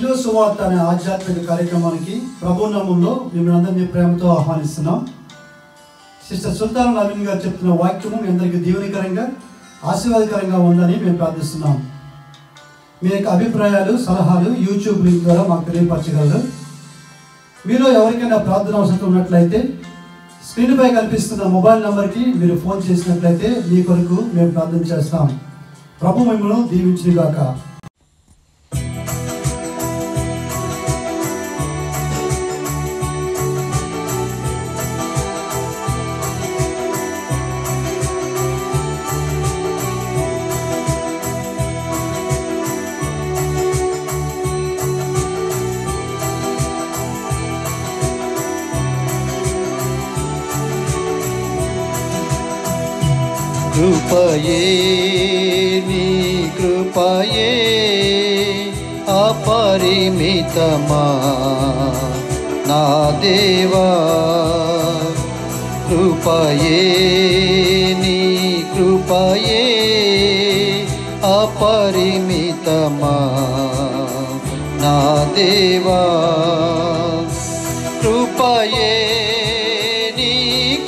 శిలువ సువార్త అనే ఆధ్యాత్మిక కార్యక్రమానికి ప్రభు నామములో మిమ్మల్ని అందరినీ ప్రేమతో ఆహ్వానిస్తున్నాం. సిస్టర్ సుల్తాన్ నవీన్ గారు చెప్తున్న వాక్యము మీ అందరికీ దీవెనకరంగా ఆశీర్వాదకరంగా ఉందని మేము ప్రార్థిస్తున్నాం. మీ యొక్క అభిప్రాయాలు సలహాలు యూట్యూబ్ లింక్ ద్వారా మాకు తెలియపరచగలరు. మీలో ఎవరికైనా ప్రార్థన అవసరం ఉన్నట్లయితే స్క్రీన్పై కనిపిస్తున్న మొబైల్ నెంబర్కి మీరు ఫోన్ చేసినట్లయితే మీ కొరకు మేము ప్రార్థన చేస్తాం. ప్రభు మిమ్మల్ని దీవించుగాక. కృపయే నీ కృపయే అపరిమితమా నా దేవా, కృపయే నీ కృపయే అపరిమితమా నా దేవా, కృపయే నీ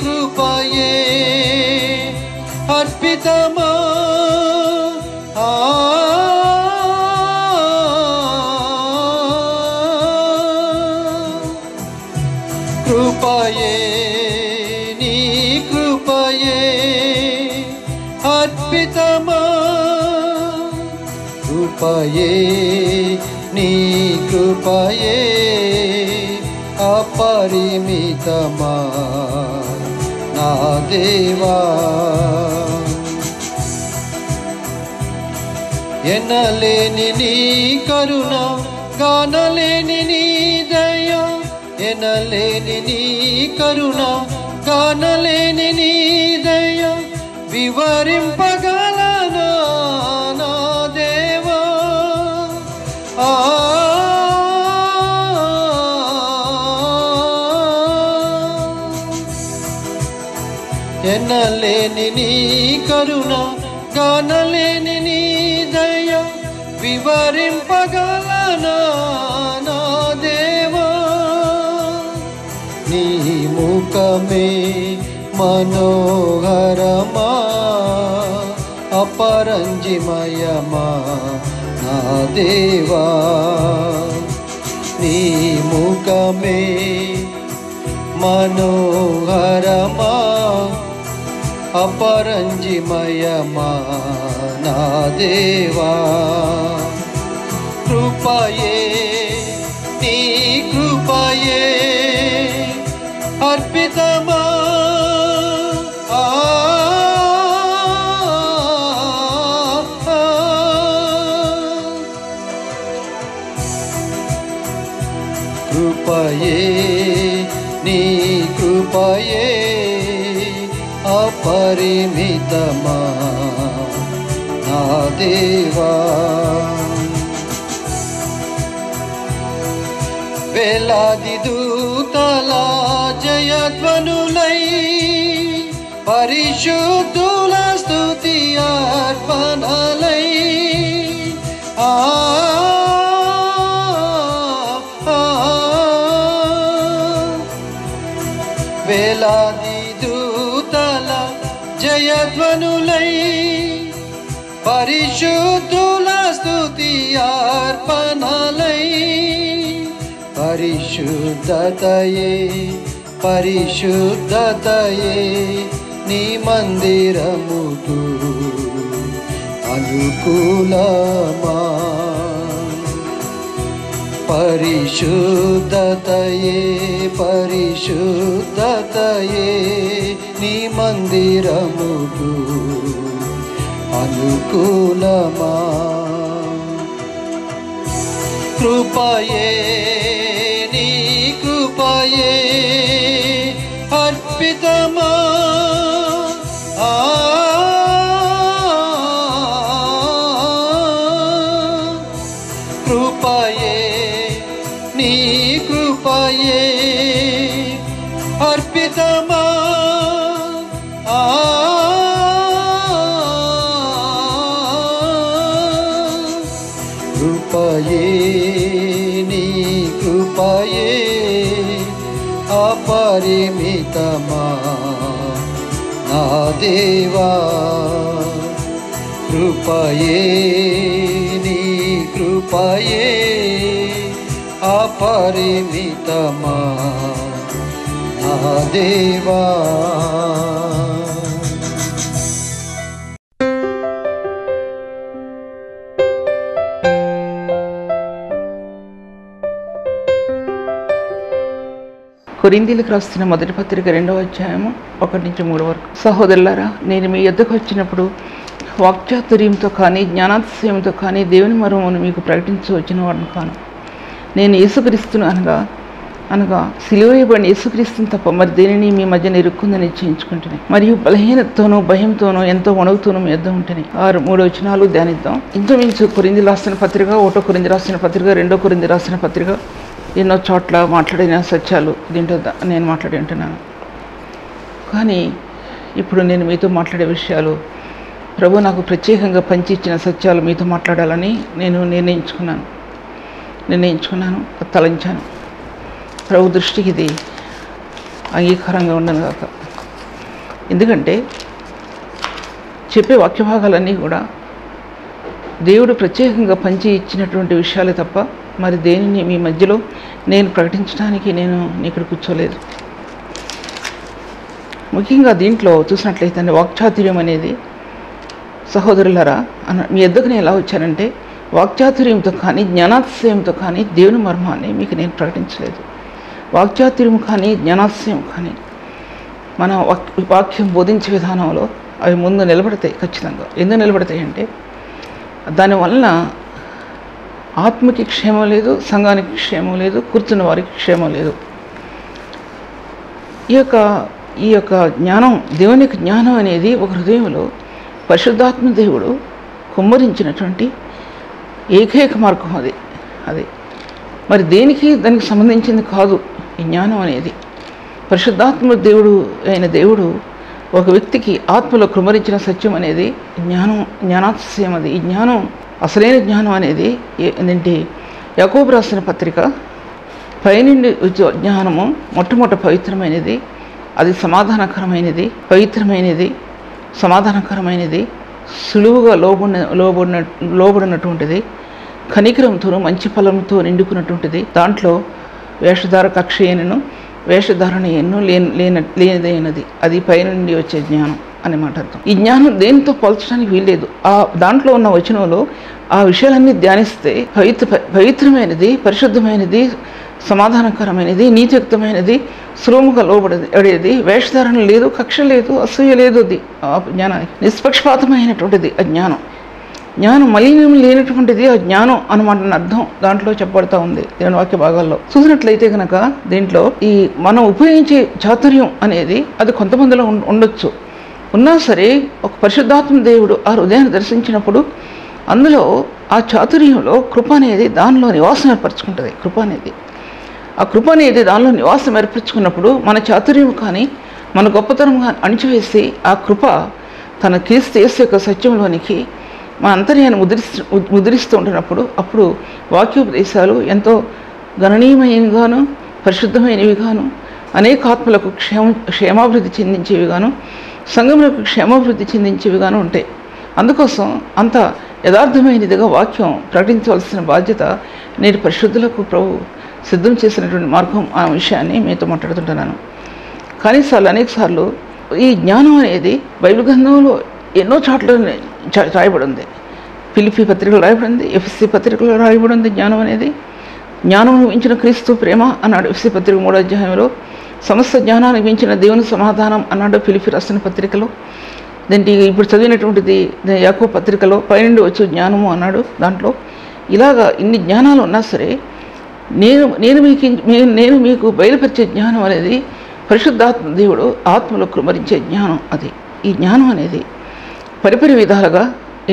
కృపయే అర్పితమా కృపయే నీ కృపయే అర్పితమా, కృపయే నీ కృపయే అపరిమితమా నా దేవా, ఎనలేని నీ కరుణ గానలేని నీ దయ, ఎనలేని నీ కరుణ గానలేని నీ దయ, వివరింపగలనా నా దేవా, ఎనలేని నీ కరుణ గానలేని నీ దయ, వివరింపగలనా నా దేవా, నీ ముఖమే మనోహరమా అపరంజిమయమా నా దేవా, నీ ముఖమే మనోహరమా అపరంజిమయమా నా దేవా, కృపయే నీ కృపయే అర్పితమా కృపయే నీ కృపయే అపరిమితమా నా దేవా, వేలాది దూతల జయధ్వనులై పరిశుద్ధుల స్తుతి అర్పణలై వేలాది దూతల జయధ్వనులై పరిశుద్ధుల స్తుతి అర్పణలై, పరిశుద్ధతయే పరిశుద్ధతయే నీ మందిరముకు అనుకూలమా, పరిశుద్ధతయే పరిశుద్ధతయే నీ మందిరముకు అనుకూలమా, కృపయే నీ కృపయే అర్పితమా కృపయే నీ కృపయే అర్పితమా కృపయే నా దేవా కృపయే నీ కృపయే అపరిమితమా నా దేవా. కొరింథీయులకు రాసిన మొదటి పత్రిక 2వ అధ్యాయము 1-3 వరకు. సహోదరులారా, నేను మీ యొద్దకు వచ్చినప్పుడు వాక్చాతుర్యంతో కానీ జ్ఞానాతిశయంతో కానీ దేవుని మర్మమును మీకు ప్రకటించి వచ్చిన వాడిని కాను. నేను యేసుక్రీస్తును అనగా సిలువ వేయబడిన యేసుక్రీస్తుని తప్ప మరి దేనిని మీ మధ్య ఇరుక్కుందని నిశ్చయించుకుంటున్నాను. మరియు బలహీనతతోనూ భయంతోనూ ఎంతో వణుకుతోనూ మీ యొద్ద ఉంటుంది. 3 వచనాలు ధ్యానిద్దాం. ఇంచుమించు కొరింథీయులకు రాసిన పత్రిక, 1 కొరింథీయులకు రాసిన పత్రిక, 2 కొరింథీయులకు రాసిన పత్రిక ఎన్నో చోట్ల మాట్లాడిన సత్యాలు దీంట్లో నేను మాట్లాడి ఉంటున్నాను. కానీ ఇప్పుడు నేను మీతో మాట్లాడే విషయాలు ప్రభు నాకు ప్రత్యేకంగా పంచి ఇచ్చిన సత్యాలు మీతో మాట్లాడాలని నేను నిర్ణయించుకున్నాను, తలంచాను. ప్రభు దృష్టికి ఇది అంగీకారంగా ఉండను కాక. ఎందుకంటే చెప్పే వాక్య భాగాలన్నీ కూడా దేవుడు ప్రత్యేకంగా పంచి ఇచ్చినటువంటి విషయాలే తప్ప మరి దేనిని మీ మధ్యలో నేను ప్రకటించడానికి నేను ఇక్కడ కూర్చోలేదు. ముఖ్యంగా దీంట్లో చూసినట్లయితే వాక్చాతుర్యం అనేది, సహోదరులరా, మీ ఎద్దకు నేను ఎలా వచ్చానంటే వాక్చాతుర్యంతో కానీ జ్ఞానాతిశయంతో కానీ దేవుని మర్మాన్ని మీకు నేను ప్రకటించలేదు. వాక్చాతుర్యం కానీ జ్ఞానాతిశయం కానీ మన వాక్యం బోధించే విధానంలో అవి ముందు నిలబడతాయి ఖచ్చితంగా. ఎందుకు నిలబడతాయి అంటే దానివలన ఆత్మకి క్షేమం లేదు, సంఘానికి క్షేమం లేదు, కూర్చున్న వారికి క్షేమం లేదు. ఈ యొక్క జ్ఞానం, దేవునికి జ్ఞానం అనేది ఒక హృదయంలో పరిశుద్ధాత్మ దేవుడు కుమ్మరించినటువంటి ఏకైక మార్గం అది మరి దానికి సంబంధించింది కాదు. ఈ జ్ఞానం అనేది పరిశుద్ధాత్మ దేవుడు ఒక వ్యక్తికి ఆత్మలో కుమ్మరించిన సత్యం అనేది జ్ఞానాతిశయం. అది ఈ జ్ఞానం, అసలైన జ్ఞానం అనేది ఏంటంటే యాకోబు రాసిన పత్రిక పైనుండి జ్ఞానము మొట్టమొదటి పవిత్రమైనది, అది సమాధానకరమైనది, పవిత్రమైనది, సమాధానకరమైనది, సులువుగా లోబడినటువంటిది, కనికరంతోనూ మంచి ఫలంతో నిండుకున్నటువంటిది. దాంట్లో వేషధార కక్ష అయినను వేషధారణ ఎన్నో లేనిదైనది. అది పైనుండి వచ్చే జ్ఞానం అని మాట అర్థం. ఈ జ్ఞానం దేనితో పోల్చడానికి వీల్లేదు. దాంట్లో ఉన్న వచనంలో ఆ విషయాలన్నీ ధ్యానిస్తే పవిత్రమైనది, పరిశుద్ధమైనది, సమాధానకరమైనది, నీతియుక్తమైనది, సులువుగా లోబడేది, వేషధారణ లేదు, కక్ష లేదు, అసూయ లేదు. అది ఆ జ్ఞానానికి నిష్పక్షపాతమైనటువంటిది. ఆ జ్ఞానం మలినం లేనటువంటిది ఆ జ్ఞానం అన్నమాట అర్థం దాంట్లో చెప్పబడతా ఉంది దేవుని వాక్య భాగాల్లో. చూసినట్లయితే కనుక దీంట్లో ఈ మనం ఉపయోగించే చాతుర్యం అనేది అది కొంతమందిలో ఉండొచ్చు. ఉన్నా సరే ఒక పరిశుద్ధాత్మ దేవుడు ఆ హృదయాన్ని దర్శించినప్పుడు అందులో ఆ చాతుర్యంలో కృప అనేది దానిలో నివాసం ఏర్పరచుకుంటుంది. ఆ కృప అనేది దానిలో నివాసం ఏర్పరచుకున్నప్పుడు మన చాతుర్యం కానీ మన గొప్పతనం కానీ అణిచివేసి ఆ కృప తన క్రీస్తు యేసు యొక్క సత్యంలోనికి మన అంతర్యాన్ని ముద్రిస్తూ ఉంటున్నప్పుడు అప్పుడు వాక్యోపదేశాలు ఎంతో గణనీయమైనవిగాను, పరిశుద్ధమైనవిగాను, అనేక ఆత్మలకు క్షేమాభివృద్ధి చెందించేవిగాను, సంఘములకు క్షేమాభివృద్ధి చెందించేవిగాను ఉంటాయి. అందుకోసం అంత యథార్థమైనదిగా వాక్యం ప్రకటించవలసిన బాధ్యత నేటి పరిశుద్ధులకు ప్రభు సిద్ధం చేసినటువంటి మార్గం. ఆ విషయాన్ని మీతో మాట్లాడుతుంటున్నాను. అనేకసార్లు ఈ జ్ఞానం అనేది బైబిల్ గ్రంథంలో ఎన్నో చోట్ల రాయబడింది. ఫిలిప్పీ పత్రికలో రాయబడింది, ఎఫ్ఎస్సి పత్రికలో రాయబడింది. జ్ఞానం అనేది జ్ఞానం మించిన క్రీస్తు ప్రేమ అన్నాడు ఎఫ్ఎస్సి పత్రిక 3వ అధ్యాయంలో. సమస్త జ్ఞానానికి మించిన దేవుని సమాధానం అన్నాడు ఫిలిప్పీ రాసిన పత్రికలో. దీనికి ఇప్పుడు చదివినటువంటిది యాకోబు పత్రికలో పైనుండి వచ్చే జ్ఞానము అన్నాడు. దాంట్లో ఇలాగా ఇన్ని జ్ఞానాలు ఉన్నా సరే నేను మీకు బయలుపరిచే జ్ఞానం అనేది పరిశుద్ధాత్మ దేవుడు ఆత్మలో కుమరించే జ్ఞానం. అది ఈ జ్ఞానం అనేది పరిపరి విధాలుగా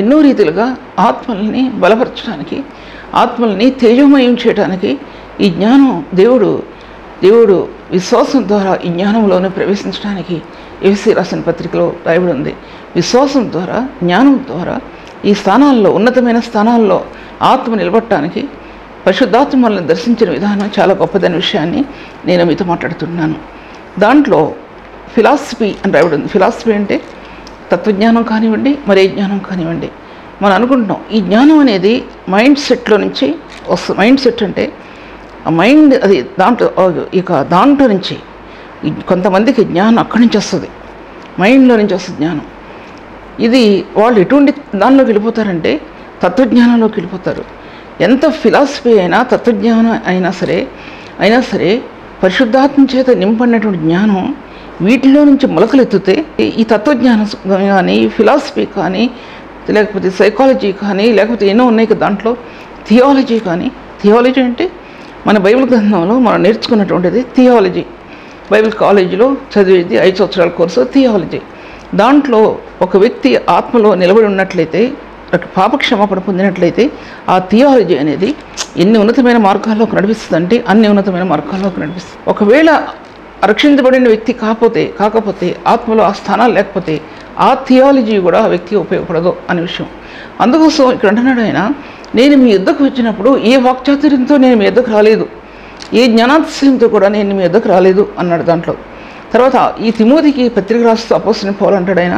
ఎన్నో రీతిలుగా ఆత్మల్ని బలపరచడానికి, ఆత్మల్ని తేజోమయం చేయడానికి ఈ జ్ఞానం దేవుడు విశ్వాసం ద్వారా ఈ జ్ఞానంలోనే ప్రవేశించడానికి ఎఫెసీ రాసిన పత్రికలో రాయబడి ఉంది. విశ్వాసం ద్వారా, జ్ఞానం ద్వారా ఈ స్థానాల్లో, ఉన్నతమైన స్థానాల్లో ఆత్మ నిలబడటానికి పరిశుద్ధాత్మ మనల్ని దర్శించిన విధానం చాలా గొప్పదనే విషయాన్ని నేను మీతో మాట్లాడుతున్నాను. దాంట్లో ఫిలాసఫీ అని రాయబడింది. ఫిలాసఫీ అంటే తత్వజ్ఞానం కానివ్వండి, మరే జ్ఞానం కానివ్వండి. మనం అనుకుంటున్నాం ఈ జ్ఞానం అనేది మైండ్ సెట్లో నుంచి వస్తుంది. మైండ్ సెట్ అంటే ఆ మైండ్, అది దాంట్లో నుంచి కొంతమందికి జ్ఞానం అక్కడి నుంచి వస్తుంది, మైండ్లో నుంచి వస్తుంది జ్ఞానం. ఇది వాళ్ళు ఎటువంటి దానిలోకి వెళ్ళిపోతారంటే తత్వజ్ఞానంలోకి వెళ్ళిపోతారు. ఎంత ఫిలాసఫీ అయినా, తత్వజ్ఞానం అయినా సరే పరిశుద్ధాత్మ చేత నింపడినటువంటి జ్ఞానం వీటిలో నుంచి మొలకలెత్తితే ఈ తత్వజ్ఞానం కానీ, ఫిలాసఫీ కానీ, లేకపోతే సైకాలజీ కానీ, లేకపోతే ఎన్నో ఉన్నాయి కదా దాంట్లో, థియాలజీ కానీ. థియాలజీ అంటే మన బైబిల్ గ్రంథంలో మనం నేర్చుకున్నటువంటిది థియాలజీ. బైబిల్ కాలేజీలో చదివేది 5 సంవత్సరాల కోర్సు థియాలజీ. దాంట్లో ఒక వ్యక్తి ఆత్మలో నిలబడి ఉన్నట్లయితే, పాపక్షమాపణ పొందినట్లయితే ఆ థియాలజీ అనేది ఎన్ని ఉన్నతమైన మార్గాల్లోకి నడిపిస్తుందంటే అన్ని ఉన్నతమైన మార్గాల్లోకి నడిపిస్తుంది. ఒకవేళ రక్షించబడిన వ్యక్తి కాకపోతే ఆత్మలో ఆ స్థానాలు లేకపోతే ఆ థియాలజీ కూడా ఆ వ్యక్తికి ఉపయోగపడదు అనే విషయం. అందుకోసం ఇక్కడ అంటున్నాడు ఆయన, నేను మీ యుద్ధకు వచ్చినప్పుడు ఏ వాక్చాతుర్యంతో నేను మీ యుద్ధకు రాలేదు, ఏ జ్ఞానాతిశయంతో కూడా నేను మీ యుద్ధకు రాలేదు అన్నాడు దాంట్లో. తర్వాత ఈ తిమోతికి పత్రిక రాస్తూ అపోస్తలుడైన పౌలు అంటాడు ఆయన,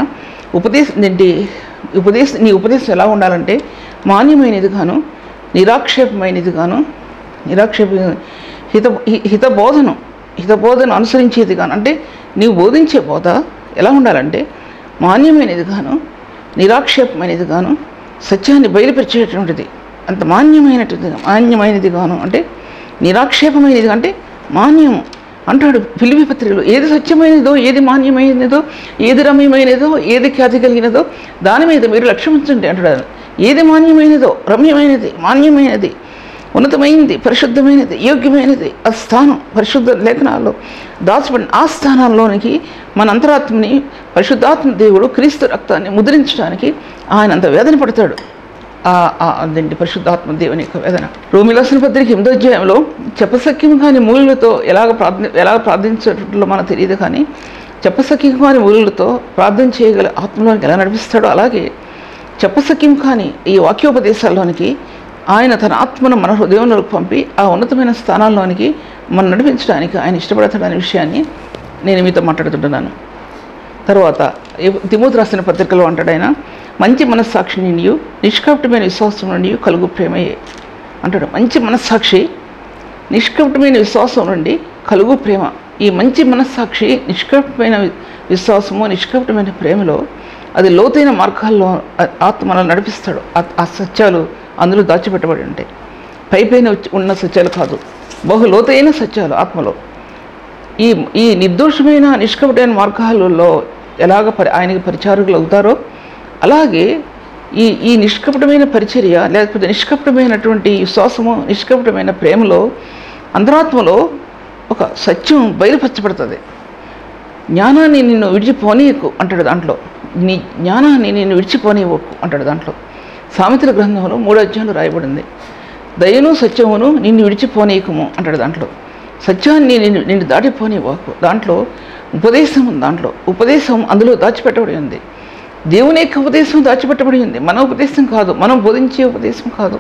నీ ఉపదేశం ఎలా ఉండాలంటే మాన్యమైనది గాను, నిరాక్షేపమైనది గాను, హితబోధను అనుసరించేది గాను. అంటే నీవు బోధించే బోధ ఎలా ఉండాలంటే మాన్యమైనది గాను, నిరాక్షేపమైనది గాను, సత్యాన్ని బయలుపరిచేటువంటిది. అంత మాన్యమైనది గాను అంటే నిరాక్షేపమైనది అంటే మాన్యము అంటాడు ఫిలిప్పీ పత్రికలో. ఏది సత్యమైనదో, ఏది మాన్యమైనదో, ఏది రమ్యమైనదో, ఏది ఖ్యాతి కలిగినదో దాని మీద మీరు లక్ష్యం ఉంచండి అంటాడు. ఏది మాన్యమైనదో, రమ్యమైనది, మాన్యమైనది, ఉన్నతమైనది, పరిశుద్ధమైనది, యోగ్యమైనది ఆ స్థానం పరిశుద్ధ లేఖనాల్లో దాచబడిన ఆ స్థానాల్లోనికి మన అంతరాత్మని పరిశుద్ధాత్మ దేవుడు క్రీస్తు రక్తాన్ని ముద్రించడానికి ఆయన అంత వేదన పడతాడు. అదేంటి పరిశుద్ధాత్మ దేవుని యొక్క వేదన. రోమీయులకు రాసిన పత్రిక 8వ అధ్యాయంలో చెప్పసఖ్యం కాని మూలులతో ఎలా ప్రార్థించేటట్లో మనకు తెలియదు, కానీ చెప్పసఖ్యం కాని మూలులతో ప్రార్థన చేయగల ఆత్మలోనికి ఎలా నడిపిస్తాడో అలాగే చెప్పసఖ్యం కాని ఈ వాక్యోపదేశాల్లోనికి ఆయన తన ఆత్మను మన హృదయంలోకి పంపి ఆ ఉన్నతమైన స్థానాల్లోనికి మనం నడిపించడానికి ఆయన ఇష్టపడతాడనే విషయాన్ని నేను మీతో మాట్లాడుతుంటున్నాను. తర్వాత తిమోతి రాసిన పత్రికలో అంటాడు ఆయన, మంచి మనస్సాక్షి నుండి, నిష్కపటమైన విశ్వాసం నుండి కలుగు ప్రేమయే అంటాడు. మంచి మనస్సాక్షి, నిష్కపటమైన విశ్వాసం నుండి కలుగు ప్రేమ. ఈ మంచి మనస్సాక్షి, నిష్కపటమైన విశ్వాసము, నిష్కపటమైన ప్రేమలో అది లోతైన మార్గాల్లో ఆత్మ మనల్ని నడిపిస్తాడు. ఆ సత్యాలు అందులో దాచిపెట్టబడి ఉంటాయి. పైపైన ఉన్న సత్యాలు కాదు, బహు లోతైన సత్యాలు ఆత్మలో. ఈ నిర్దోషమైన నిష్కపటమైన మార్గాలలో ఎలాగ ఆయనకి పరిచారకులు అవుతారో అలాగే ఈ నిష్కపటమైన పరిచర్య, లేకపోతే నిష్కపటమైనటువంటి విశ్వాసము, నిష్కపటమైన ప్రేమలో అంతరాత్మలో ఒక సత్యం బయలుపరచబడుతుంది. జ్ఞానాన్ని నిన్ను విడిచిపోనీయకు అంటాడు దాంట్లో. నీ జ్ఞానాన్ని నిన్ను విడిచిపోనివ్వకు అంటాడు దాంట్లో. సామెతల గ్రంథంలో 3వ అధ్యాయంలో రాయబడింది, దయను సత్యమును నిన్ను విడిచిపోనీయకము అంటాడు దాంట్లో. సత్యాన్ని నిన్ను దాటిపోనివ్వకు. దాంట్లో ఉపదేశం ఉంది. దాంట్లో ఉపదేశం అందులో దాచిపెట్టబడి ఉంది. దేవుని యొక్క ఉపదేశం దాచిపెట్టబడి ఉంది. మన ఉపదేశం కాదు, మనం బోధించే ఉపదేశం కాదు.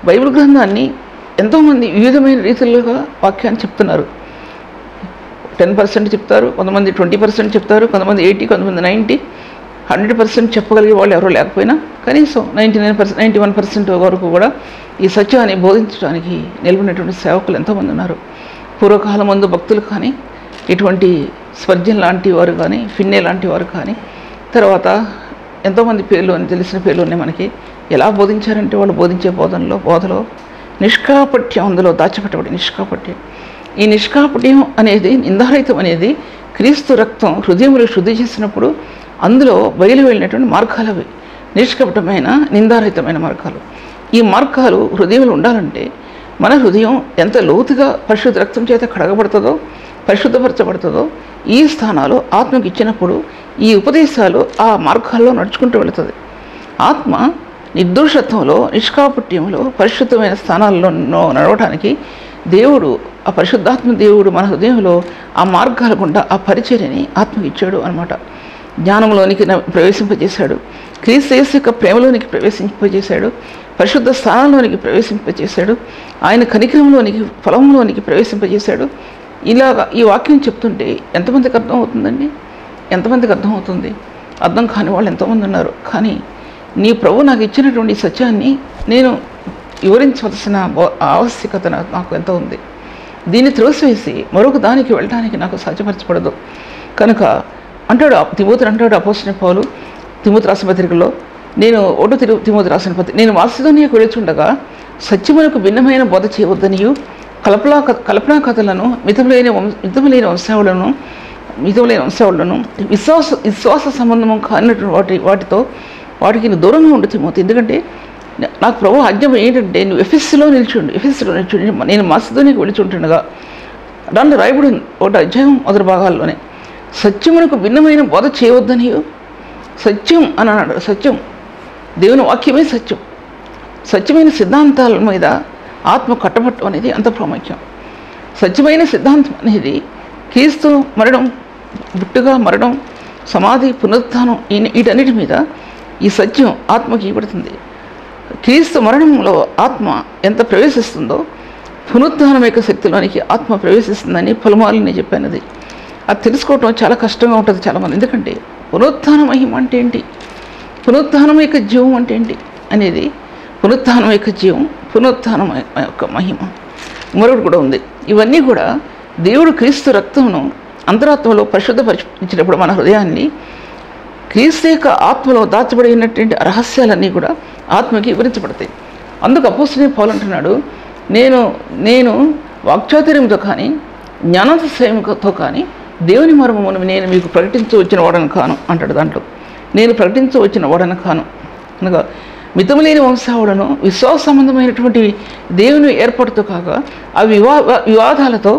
బైబిల్ గ్రంథాన్ని ఎంతోమంది వివిధమైన రీతులుగా వాక్యాన్ని చెప్తున్నారు. 10% చెప్తారు, కొంతమంది 20% చెప్తారు, కొంతమంది 80%, కొంతమంది 90%, 100% చెప్పగలిగే వాళ్ళు ఎవరో లేకపోయినా కనీసం 99%, 91% వరకు కూడా ఈ సత్యాన్ని బోధించడానికి నిలబడినటువంటి సేవకులు ఎంతోమంది ఉన్నారు. పూర్వకాలం ముందు భక్తులు కానీ, ఇటువంటి స్పర్జన్ లాంటి వారు కానీ, ఫిన్నే లాంటి వారు కానీ, తర్వాత ఎంతోమంది పేర్లు అని తెలిసిన పేర్లు ఉన్నాయి మనకి. ఎలా బోధించారంటే వాళ్ళు బోధించే బోధలో నిష్కాపట్యం అందులో దాచిపెట్టబడి నిష్కాపట్యం. ఈ నిష్కాపట్యం అనేది, నిందారహితం అనేది క్రీస్తు రక్తం హృదయంలో శుద్ధి చేసినప్పుడు అందులో బయలు వెళ్ళినటువంటి మార్గాలు అవి. నిష్కపటమైన నిందారహితమైన మార్గాలు. ఈ మార్గాలు హృదయంలో ఉండాలంటే మన హృదయం ఎంత లోతుగా పరిశుద్ధ రక్తం చేత కడగబడుతుందో, పరిశుద్ధపరచబడుతుందో ఈ స్థానాలు ఆత్మకి ఇచ్చినప్పుడు ఈ ఉపదేశాలు ఆ మార్గాల్లో నడుచుకుంటూ వెళుతుంది. ఆత్మ నిర్దోషత్వంలో, నిష్కాపట్యంలో, పరిశుద్ధమైన స్థానాల్లో నడవడానికి దేవుడు, ఆ పరిశుద్ధాత్మ దేవుడు మన హృదయంలో ఆ మార్గాల గుండా ఆ పరిచర్యని ఆత్మకి ఇచ్చాడు అనమాట. జ్ఞానంలోనికి ప్రవేశింపజేశాడు, క్రీస్తు యేసు యొక్క ప్రేమలోనికి ప్రవేశింపజేశాడు, పరిశుద్ధ స్థానంలోనికి ప్రవేశింపజేశాడు, ఆయన కనికరంలోనికి, ఫలంలోనికి ప్రవేశింపజేశాడు. ఇలాగ ఈ వాక్యం చెప్తుంటే ఎంతమందికి అర్థం అవుతుందండి? ఎంతమందికి అర్థం అవుతుంది? అర్థం కాని వాళ్ళు ఎంతోమంది ఉన్నారు. కానీ నీ ప్రభు నాకు ఇచ్చినటువంటి సత్యాన్ని నేను వివరించవలసిన ఆవశ్యకత నాకు ఎంత ఉంది. దీన్ని త్రోసివేసి మరొక దానికి వెళ్ళడానికి నాకు సాధ్యపరచబడదు. కనుక అంటాడు తిమోతిని అంటాడు అపోస్తలుడైన పౌలు తిమోతి రాసిన పత్రికలో, నేను తిమోతి రాసిన పత్రిక, నేను మాసిదోనియాకు వెళుచుండగా సత్యమునకు భిన్నమైన బోధ చేయవద్దనియు కల్పనా కథలను మితములైన వంశావళులను విశ్వాస సంబంధము కానినటువంటి వాటికి దూరంగా ఉండు తిమోతి. ఎందుకంటే నాకు ప్రభు ఆజ్ఞ ఏంటంటే నువ్వు ఎఫెస్సులో నిల్చుండు. నేను మాసిదోనియాకు వెళుచుంటుండగా దాంట్లో రాయబడి 1 అధ్యాయం మొదటి భాగాల్లోనే సత్యమునకు భిన్నమైన బోధ చేయవద్దని సత్యం అని అన్నాడు. సత్యం, దేవుని వాక్యమే సత్యం. సత్యమైన సిద్ధాంతాల మీద ఆత్మ కట్టబట్టం అనేది అంత ప్రాముఖ్యం. సత్యమైన సిద్ధాంతం అనేది క్రీస్తు మరణం, పుట్టుగా మరణం, సమాధి, పునరుత్థానం, వీటన్నిటి మీద ఈ సత్యం ఆత్మకి ఇవ్వబడుతుంది. క్రీస్తు మరణంలో ఆత్మ ఎంత ప్రవేశిస్తుందో పునరుత్థానం యొక్క శక్తిలోనికి ఆత్మ ప్రవేశిస్తుందని పలుమార్లు నేను చెప్పాను. అది తెలుసుకోవటం చాలా కష్టంగా ఉంటుంది చాలామంది. ఎందుకంటే పునరుత్థాన మహిమ అంటే ఏంటి, పునరుత్థానం యొక్క జీవం అంటే ఏంటి అనేది, పునరుత్థానం యొక్క జీవం, పునరుత్థానం యొక్క మహిమ, మరొకటి కూడా ఉంది. ఇవన్నీ కూడా దేవుడు క్రీస్తు రక్తమును అంతరాత్మలో పరిశుద్ధపరిచినప్పుడు మన హృదయాన్ని క్రీస్తు యొక్క ఆత్మలో దాచబడినటువంటి రహస్యాలన్నీ కూడా ఆత్మకి వివరించబడతాయి. అందుకు అపోస్తలుడైన పౌలు అంటున్నాడు, నేను వాక్చాతుర్యంతో కానీ జ్ఞానాతిశయంతో కానీ దేవుని మర్మమును నేను మీకు ప్రకటించు వచ్చిన వాడను కాను అంటాడు. దాంట్లో నేను ప్రకటించు వచ్చిన వాడను కాను అనగా మితములేని వంశావళులను విశ్వాస సంబంధమైనటువంటి దేవుని ఏర్పాటుతో కాగా ఆ వివాదాలతో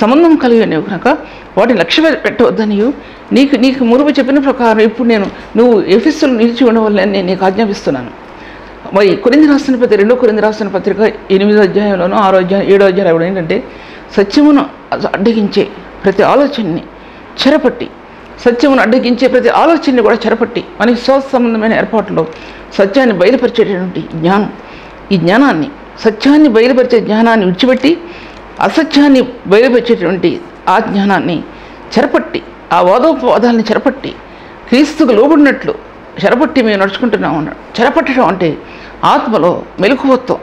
సంబంధం కలిగి అనేవి కనుక వాటిని లక్ష్య పెట్టవద్దనియు నీకు మురుపు చెప్పిన ప్రకారం ఇప్పుడు నువ్వు ఎఫెస్సులో నిలిచి ఉండవాలని నేను నీకు ఆజ్ఞాపిస్తున్నాను. మరి కొరింథీ రాసిన పత్రిక 2 కొరింథీ రాసిన పత్రిక 8వ అధ్యాయంలోనూ 6వ అధ్యాయం 7వ అధ్యాయం ఏంటంటే సత్యమును అడ్డగించే ప్రతి ఆలోచనని చెరపట్టి, సత్యమును అడ్డగించే ప్రతి ఆలోచనని కూడా చెరపట్టి మన విశ్వాస సంబంధమైన ఏర్పాటులో సత్యాన్ని బయలుపరిచేటటువంటి జ్ఞానం, ఈ జ్ఞానాన్ని, సత్యాన్ని బయలుపరిచే జ్ఞానాన్ని విడిచిపెట్టి అసత్యాన్ని బయలుపరిచేటువంటి ఆ జ్ఞానాన్ని చెరపట్టి, ఆ వాదోపవాదాలని చెరపట్టి క్రీస్తుకు లోబడినట్లు చెరపట్టి మేము నడుచుకుంటున్నాం అన్నాడు. చెరపట్టడం అంటే ఆత్మలో మెలకువత్వం,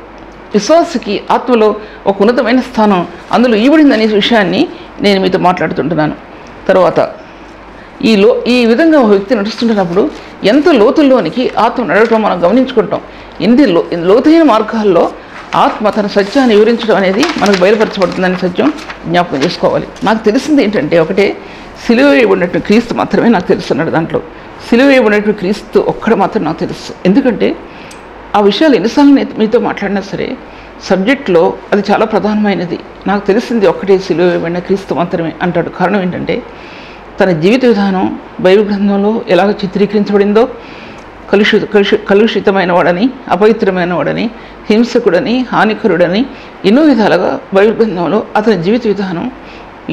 విశ్వాసకి ఆత్మలో ఒక ఉన్నతమైన స్థానం అందులో ఇవ్వబడిందనే విషయాన్ని నేను మీతో మాట్లాడుతుంటున్నాను. తర్వాత ఈ విధంగా ఒక వ్యక్తి నడుస్తుంటున్నప్పుడు ఎంతో లోతుల్లోనికి ఆత్మ నడవటం మనం గమనించుకుంటాం. లోతైన మార్గాల్లో ఆత్మ తన సత్యాన్ని వివరించడం అనేది మనకు బయలుపరచబడుతుందని సత్యం జ్ఞాపకం చేసుకోవాలి. నాకు తెలిసింది ఏంటంటే ఒకటే, సిలువ వేయబడినట్టు క్రీస్తు మాత్రమే నాకు తెలుస్తున్నాడు. దాంట్లో సిలువ వేయబడినట్టు క్రీస్తు ఒక్కడ మాత్రం నాకు తెలుసు. ఎందుకంటే ఆ విషయాలు ఎన్నిసార్లు మీతో మాట్లాడినా సరే సబ్జెక్ట్లో అది చాలా ప్రధానమైనది. నాకు తెలిసింది ఒక్కటే, సిలువ వేయబడిన క్రీస్తు మాత్రమే అంటాడు. కారణం ఏంటంటే తన జీవిత విధానం బైబిల్ గ్రంథంలో ఎలాగ చిత్రీకరించబడిందో, కలుషితమైన వాడని, అపవిత్రమైన వాడని, హింసకుడని, హానికరుడని ఎన్నో విధాలుగా బైబిల్ గ్రంథంలో అతని జీవిత విధానం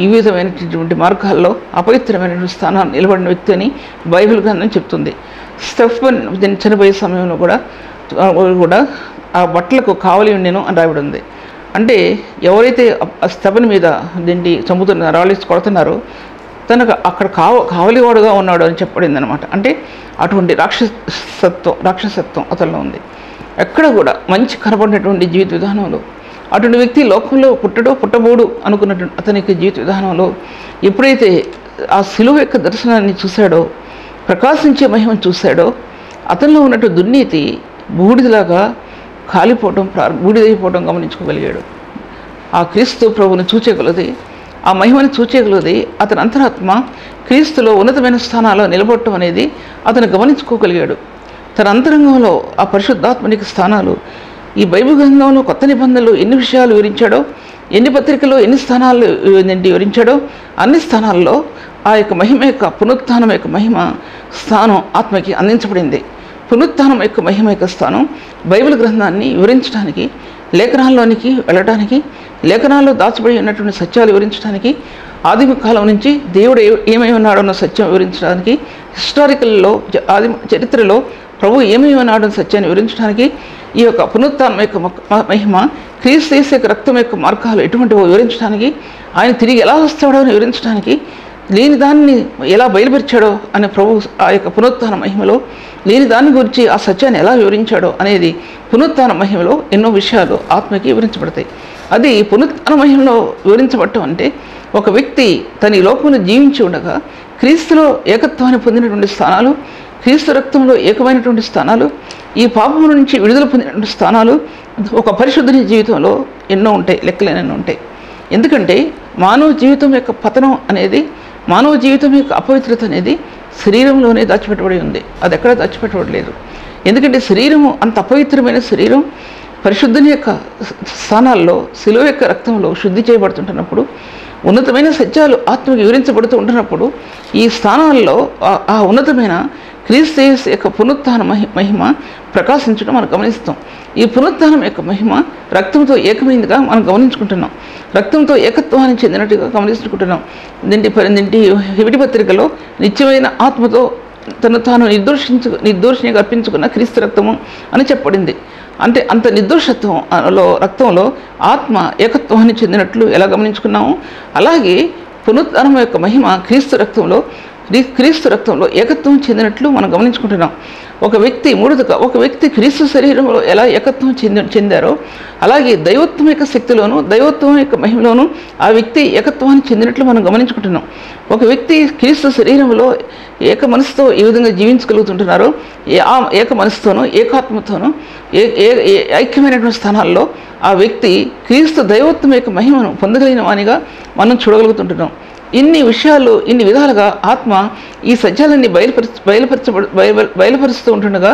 వివిధమైనటువంటి మార్గాల్లో అపవిత్రమైనటువంటి స్థానాన్ని నిలబడిన వ్యక్తి అని బైబిల్ గ్రంథం చెప్తుంది. స్టెఫన్ చనిపోయే సమయంలో కూడా ఆ బట్టలకు కావలి ఉండేను అని రాయబడి ఉంది. అంటే ఎవరైతే స్టెఫన్ మీద చంపుతున్న రాళ్ళేసి కొడుతున్నారో తనకు అక్కడ కావలివాడుగా ఉన్నాడు అని చెప్పబడింది అనమాట. అంటే అటువంటి రాక్షసత్వం అతనిలో ఉంది. ఎక్కడ కూడా మంచి కనబడినటువంటి జీవిత విధానంలో అటువంటి వ్యక్తి లోకంలో పుట్టబోడు అనుకున్నటువంటి అతనికి జీవిత విధానంలో ఎప్పుడైతే ఆ సిలువ యొక్క దర్శనాన్ని చూశాడో, ప్రకాశించే మహిమను చూశాడో, అతనిలో ఉన్నట్టు దుర్నీతి బూడిదలాగా బూడిదైపోవడం గమనించుకోగలిగాడు. ఆ క్రీస్తు ప్రభువును చూచేగలది, ఆ మహిమను చూచేగలది అతని అంతరాత్మ క్రీస్తులో ఉన్నతమైన స్థానాల్లో నిలబడటం అనేది అతను గమనించుకోగలిగాడు. తన అంతరంగంలో ఆ పరిశుద్ధాత్మనికి స్థానాలు ఈ బైబిల్ గ్రంథంలో కొత్త నిబంధనలు ఎన్ని విషయాలు వివరించాడో, ఎన్ని పత్రికల్లో ఎన్ని స్థానాలు వివరించాడో అన్ని స్థానాల్లో ఆ యొక్క మహిమ యొక్క పునరుత్థానం యొక్క మహిమ స్థానం ఆత్మకి అందించబడింది. పునరుత్థానం యొక్క మహిమ యొక్క స్థానం బైబిల్ గ్రంథాన్ని వివరించడానికి, లేఖనాల్లోనికి వెళ్ళడానికి, లేఖనాల్లో దాచబడి ఉన్నటువంటి సత్యాలు వివరించడానికి, ఆదిమ కాలం నుంచి దేవుడు ఏమై ఉన్నాడో అన్న సత్యం వివరించడానికి, హిస్టారికల్లో చరిత్రలో ప్రభు ఏమై ఉన్నాడో సత్యాన్ని వివరించడానికి ఈ యొక్క పునరుత్థానం యొక్క మహిమ క్రీస్తు యేసు యొక్క రక్తం యొక్క మార్గాలు ఎటువంటివో వివరించడానికి, ఆయన తిరిగి ఎలా వస్తాడో అని వివరించడానికి, లేని దాన్ని ఎలా బయలుపరిచాడో అనే ప్రభు ఆ యొక్క పునరుత్థాన మహిమలో లేని దాని గురించి ఆ సత్యాన్ని ఎలా వివరించాడో అనేది పునరుత్థాన మహిమలో ఎన్నో విషయాలు ఆత్మకి వివరించబడతాయి. అది పునరుత్థాన మహిమలో వివరించబడటం అంటే ఒక వ్యక్తి తన ఈ లోకంలో జీవించి ఉండగా క్రీస్తులో ఏకత్వాన్ని పొందినటువంటి స్థానాలు, క్రీస్తు రక్తంలో ఏకమైనటువంటి స్థానాలు, ఈ పాపం నుంచి విడుదల పొందినటువంటి స్థానాలు ఒక పరిశుద్ధుని జీవితంలో ఎన్నో ఉంటాయి, లెక్కలేనెన్నో ఉంటాయి. ఎందుకంటే మానవ జీవితం యొక్క పతనం అనేది, మానవ జీవితం యొక్క అపవిత్రత అనేది శరీరంలోనే దాచిపెట్టబడి ఉంది. అది ఎక్కడ దాచిపెట్టబడలేదు. ఎందుకంటే శరీరము అంత అపవిత్రమైన శరీరం పరిశుద్ధుని యొక్క స్థానాల్లో శిలువ యొక్క రక్తంలో శుద్ధి చేయబడుతుంటున్నప్పుడు, ఉన్నతమైన సత్యాలు ఆత్మకి వివరించబడుతూ ఉంటున్నప్పుడు ఈ స్థానాల్లో ఆ ఉన్నతమైన క్రీస్తు యేసు యొక్క పునరుత్థాన మహిమ ప్రకాశించడం మనం గమనిస్తాం. ఈ పునరుత్థానం యొక్క మహిమ రక్తంతో ఏకమైందిగా మనం గమనించుకుంటున్నాం. రక్తంతో ఏకత్వాన్ని చెందినట్టుగా గమనించుకుంటున్నాం. హెబ్రీ పత్రికలో నిత్యమైన ఆత్మతో తను తాను నిర్దోషినిగా అర్పించుకున్న క్రీస్తు రక్తము అని చెప్పబడింది. అంటే అంత నిర్దోషత్వంలో రక్తంలో ఆత్మ ఏకత్వాన్ని చెందినట్లు ఎలా గమనించుకున్నాము, అలాగే పునరుత్థానం యొక్క మహిమ క్రీస్తు రక్తంలో ఏకత్వం చెందినట్లు మనం గమనించుకుంటున్నాం. ఒక వ్యక్తి క్రీస్తు శరీరంలో ఎలా ఏకత్వం చెందారో అలాగే దైవత్వం యొక్క శక్తిలోను దైవత్వం యొక్క మహిమలోను ఆ వ్యక్తి ఏకత్వాన్ని చెందినట్లు మనం గమనించుకుంటున్నాం. ఒక వ్యక్తి క్రీస్తు శరీరంలో ఏక మనసుతో ఏ విధంగా జీవించగలుగుతుంటున్నారో ఆ ఏక మనసుతోనూ ఏకాత్మతోనూ ఐక్యమైనటువంటి స్థానాల్లో ఆ వ్యక్తి క్రీస్తు దైవత్వం యొక్క మహిమను పొందగలిగిన వానిగా మనం చూడగలుగుతుంటున్నాం. ఇన్ని విధాలుగా ఆత్మ ఈ సత్యాలన్నీ బయలుపరుస్తూ ఉంటుండగా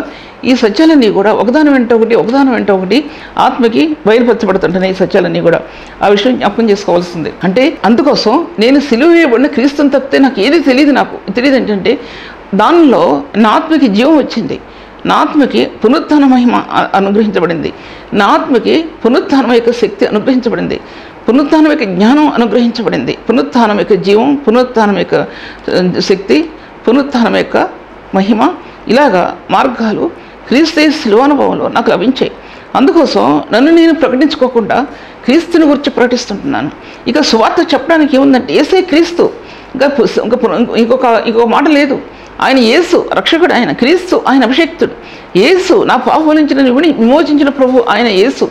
ఈ సత్యాలన్నీ కూడా ఒకదాని వెంట ఒకటి ఆత్మకి బయలుపరచబడుతుంటున్నాయి. ఈ సత్యాలన్నీ కూడా ఆ విషయం జ్ఞాపకం చేసుకోవాల్సింది. అంటే అందుకోసం నేను సిలువ వేయబడిన క్రీస్తుని తప్పితే నాకు ఏది తెలియదు ఏంటంటే దానిలో నా ఆత్మకి జీవం వచ్చింది, నా ఆత్మకి పునరుత్థాన మహిమ అనుగ్రహించబడింది, నా ఆత్మకి పునరుత్థానం యొక్క శక్తి అనుగ్రహించబడింది, పునరుత్థానం యొక్క జ్ఞానం అనుగ్రహించబడింది, పునరుత్థానం యొక్క జీవం, పునరుత్థానం యొక్క శక్తి, పునరుత్థానం యొక్క మహిమ, ఇలాగా మార్గాలు క్రీస్తు శిలువానుభవంలో నాకు లభించాయి. అందుకోసం నన్ను నేను ప్రకటించుకోకుండా క్రీస్తుని గురించి ప్రకటిస్తుంటున్నాను. ఇక సువార్త చెప్పడానికి ఏముందంటే యేసే క్రీస్తు, ఇంకొక మాట లేదు. ఆయన యేసు రక్షకుడు, ఆయన క్రీస్తు, ఆయన అభిషేక్తుడు. యేసు నా పాపం నుంచి విమోచించిన ప్రభు ఆయన యేసు.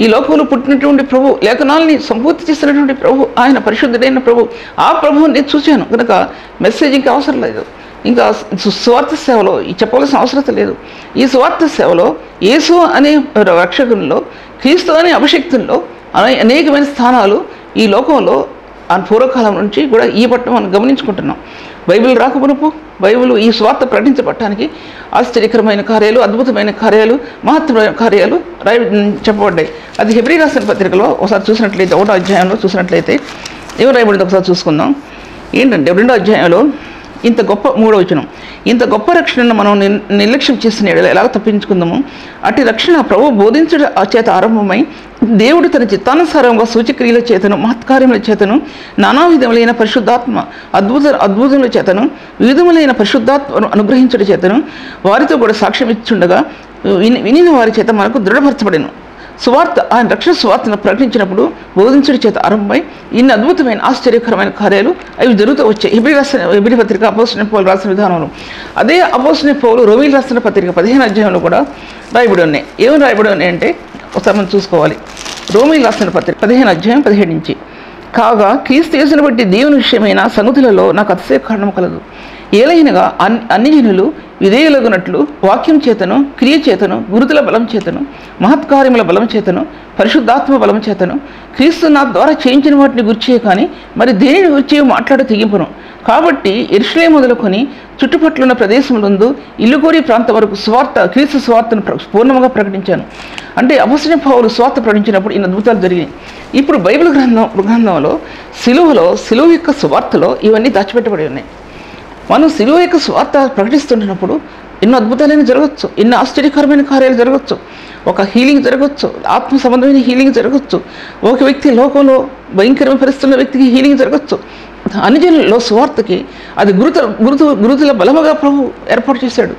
ఈ లోకంలో పుట్టినటువంటి ప్రభు, లేఖనాలని సంపూర్తి చేసినటువంటి ప్రభు, ఆయన పరిశుద్ధుడైన ప్రభు. ఆ ప్రభువుని నేను చూశాను కనుక మెసేజ్ ఇంకా అవసరం లేదు. ఇంకా సువార్త సేవలో చెప్పవలసిన అవసరం లేదు. ఈ సువార్త సేవలో యేసు అనే రక్షకునిలో, క్రీస్తు అనే అభిషేక్తుల్లో అనేకమైన స్థానాలు ఈ లోకంలో ఆ పూర్వకాలం నుంచి కూడా ఈ పట్టణం మనం గమనించుకుంటున్నాం. బైబిల్ రాకమునుపు బైబిల్ ఈ స్వార్థ ప్రకటించబడటానికి ఆశ్చర్యకరమైన కార్యాలు, అద్భుతమైన కార్యాలు, మహత్తరమైన కార్యాలు చెప్పబడ్డాయి. అది హెబ్రీ రాసిన పత్రికలో ఒకసారి చూసినట్లయితే 1వ అధ్యాయంలో చూసినట్లయితే ఏం రాయబడింది ఒకసారి చూసుకుందాం. ఏంటంటే 2వ అధ్యాయంలో ఇంత గొప్ప 3వ వచనం, ఇంత గొప్ప రక్షణను మనం నిర్లక్ష్యం చేసిన ఎలాగ తప్పించుకుందాము. అటు రక్షణ ప్రభు బోధించడం చేత ఆరంభమై దేవుడు తన చిత్తానుసారంగా సూచక్రియల చేతను, మహత్కార్యముల చేతను, నానా విధములైన పరిశుద్ధాత్మ అద్భుతముల చేతను, వివిధములైన పరిశుద్ధాత్మను అనుగ్రహించడం చేతను వారితో కూడా సాక్ష్యం ఇచ్చుండగా వినిన వారి చేత మనకు దృఢపరచబడెను. సువార్త, ఆయన రక్షణ సువార్తను ప్రకటించినప్పుడు బోధించడం చేత ఆరంభమై ఇన్ని అద్భుతమైన ఆశ్చర్యకరమైన కార్యాలు అవి జరుగుతూ వచ్చాయి. హెబ్రీ పత్రిక అపోస్తలుడైన పౌలు రాసిన విధానంలో, అదే అపోస్తలుడైన పౌలు రోమీయులు రాసిన పత్రిక 15వ అధ్యాయంలో కూడా రాయబడి ఉన్నాయి. ఏమని రాయబడి ఉన్నాయి అంటే ఒకసారి మనం చూసుకోవాలి. రోమీయులు రాసిన పత్రిక 15వ అధ్యాయం 17 నుంచి, కాగా క్రీస్తు యేసును బట్టి దేవుని విషయమైన సంగతులలో నాకు అతిశయ కారణం కలదు. ఏలైనగా అన్ని జనులు విధేయులగునట్లు వాక్యం చేతను, క్రియ చేతను, గురుతుల బలం చేతను, మహత్కార్యముల బలం చేతను, పరిశుద్ధాత్మ బలం చేతను క్రీస్తు నా ద్వారా చేయించిన వాటిని గుర్చే కానీ మరి దేనిని గుర్చి మాట్లాడ తెగింపును. కాబట్టి యెరూషలేము మొదలుకొని చుట్టుపట్లున్న ప్రదేశములందు ఇల్లుకోరి ప్రాంతం వరకు క్రీస్తు స్వార్థను పూర్ణంగా ప్రకటించాను. అంటే అపోస్తలుడైన పౌలు స్వార్థ ప్రకటించినప్పుడు ఇన్ని అద్భుతాలు జరిగాయి. ఇప్పుడు బైబిల్ గ్రంథంలో సిలువ యొక్క సువార్తలో ఇవన్నీ దాచిపెట్టబడి ఉన్నాయి. మనం సిలువ యొక్క స్వార్థ ప్రకటిస్తుంటున్నప్పుడు ఎన్నో అద్భుతాలైన జరగచ్చు, ఎన్నో ఆశ్చర్యకరమైన కార్యాలు జరగచ్చు, ఒక హీలింగ్ జరగచ్చు, ఆత్మ సంబంధమైన హీలింగ్ జరగచ్చు, ఒక వ్యక్తి లోకంలో భయంకరమైన పరిస్థితున్న వ్యక్తికి హీలింగ్ జరగచ్చు. అన్ని జనుల్లో సువార్తకి అది గురుతుల బలముగా ప్రభు ఏర్పాటు చేశాడు.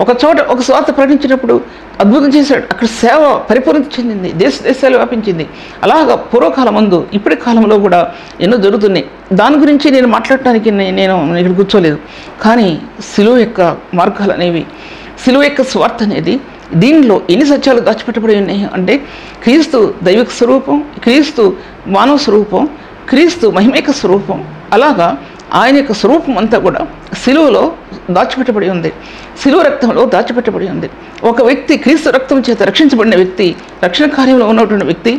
ఒక చోట ఒక స్వార్థ ప్రకటించినప్పుడు అద్భుతం చేశాడు, అక్కడ సేవ పరిపూర్ణత చెందింది, దేశాలు వ్యాపించింది. అలాగా పూర్వకాలం ముందు ఇప్పటి కాలంలో కూడా ఎన్నో జరుగుతున్నాయి. దాని గురించి నేను మాట్లాడటానికి నేను ఇక్కడ కూర్చోలేదు. కానీ సిలువ యొక్క మార్గాలు అనేవి, సిలువ యొక్క స్వార్థ అనేది, దీనిలో ఎన్ని సత్యాలు దాచిపెట్టబడి ఉన్నాయి అంటే క్రీస్తు దైవిక స్వరూపం, క్రీస్తు మానవ స్వరూపం, క్రీస్తు మహిమైక స్వరూపం, అలాగా ఆయన యొక్క స్వరూపం అంతా కూడా సిలువలో దాచిపెట్టబడి ఉంది, సిలువ రక్తంలో దాచిపెట్టబడి ఉంది. ఒక వ్యక్తి క్రీస్తు రక్తం చేత రక్షించబడిన వ్యక్తి, రక్షణ కార్యంలో ఉన్నటువంటి వ్యక్తి,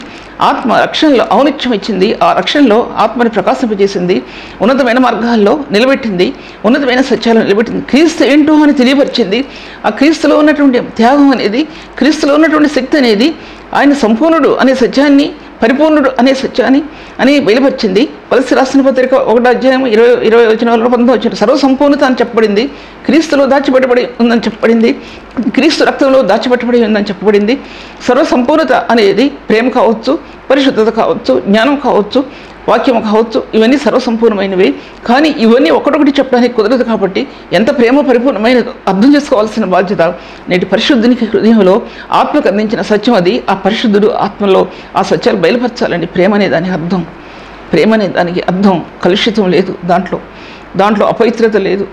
ఆత్మ రక్షణలో ఔనిత్యం ఇచ్చింది, ఆ రక్షణలో ఆత్మని ప్రకాశింపజేసింది, ఉన్నతమైన మార్గాల్లో నిలబెట్టింది, ఉన్నతమైన సత్యాలను నిలబెట్టింది, క్రీస్తు ఏంటో అని తెలియపరిచింది. ఆ క్రీస్తులో ఉన్నటువంటి త్యాగం అనేది, క్రీస్తులో ఉన్నటువంటి శక్తి అనేది, ఆయన సంపూర్ణుడు అనే సత్యాన్ని, పరిపూర్ణుడు అనే సత్యాన్ని అని బయలుపరిచింది. కొలస్సీ రాసిన పత్రిక 1:20 సర్వసంపూర్ణత అని చెప్పబడింది, క్రీస్తులో దాచిపెట్టబడి ఉందని చెప్పబడింది, క్రీస్తు రక్తంలో దాచిపెట్టబడి ఉందని చెప్పబడింది. సర్వసంపూర్ణత అనేది ప్రేమ కావచ్చు, పరిశుద్ధత కావచ్చు, జ్ఞానం కావచ్చు, వాక్యం కావచ్చు, ఇవన్నీ సర్వసంపూర్ణమైనవి. కానీ ఇవన్నీ ఒకటొకటి చెప్పడానికి కుదరదు. కాబట్టి ఎంత ప్రేమ పరిపూర్ణమైనదో అర్థం చేసుకోవాల్సిన బాధ్యత నేటి పరిశుద్ధునికి హృదయంలో ఆత్మకు అందించిన సత్యం అది. ఆ పరిశుద్ధుడు ఆత్మలో ఆ సత్యాలు బయలుపరచాలండి. ప్రేమ అనే దానికి అర్థం, ప్రేమ అనే దానికి అర్థం కలుషితం లేదు, దాంట్లో అపవిత్రత లేదు,